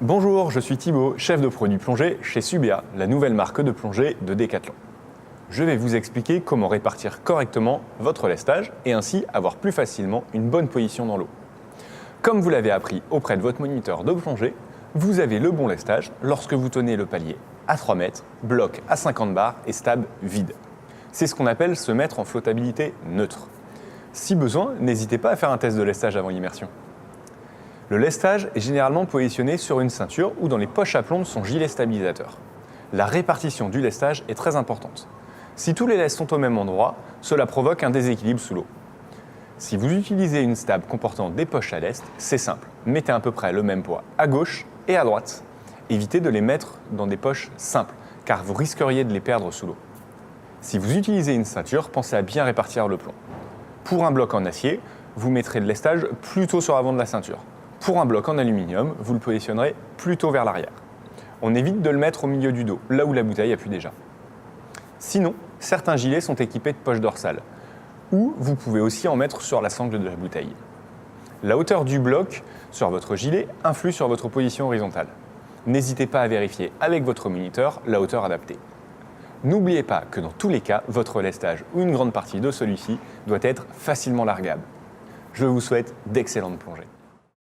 Bonjour, je suis Thibaut, chef de produit plongée chez Subia, la nouvelle marque de plongée de Decathlon. Je vais vous expliquer comment répartir correctement votre lestage et ainsi avoir plus facilement une bonne position dans l'eau. Comme vous l'avez appris auprès de votre moniteur de plongée, vous avez le bon lestage lorsque vous tenez le palier à 3 mètres, bloc à 50 bars et stab vide. C'est ce qu'on appelle se mettre en flottabilité neutre. Si besoin, n'hésitez pas à faire un test de lestage avant l'immersion. Le lestage est généralement positionné sur une ceinture ou dans les poches à plomb de son gilet stabilisateur. La répartition du lestage est très importante. Si tous les lests sont au même endroit, cela provoque un déséquilibre sous l'eau. Si vous utilisez une stab comportant des poches à lest, c'est simple. Mettez à peu près le même poids à gauche et à droite. Évitez de les mettre dans des poches simples, car vous risqueriez de les perdre sous l'eau. Si vous utilisez une ceinture, pensez à bien répartir le plomb. Pour un bloc en acier, vous mettrez le lestage plutôt sur l'avant de la ceinture. Pour un bloc en aluminium, vous le positionnerez plutôt vers l'arrière. On évite de le mettre au milieu du dos, là où la bouteille appuie déjà. Sinon, certains gilets sont équipés de poches dorsales, ou vous pouvez aussi en mettre sur la sangle de la bouteille. La hauteur du bloc sur votre gilet influe sur votre position horizontale. N'hésitez pas à vérifier avec votre moniteur la hauteur adaptée. N'oubliez pas que dans tous les cas, votre lestage ou une grande partie de celui-ci doit être facilement largable. Je vous souhaite d'excellentes plongées.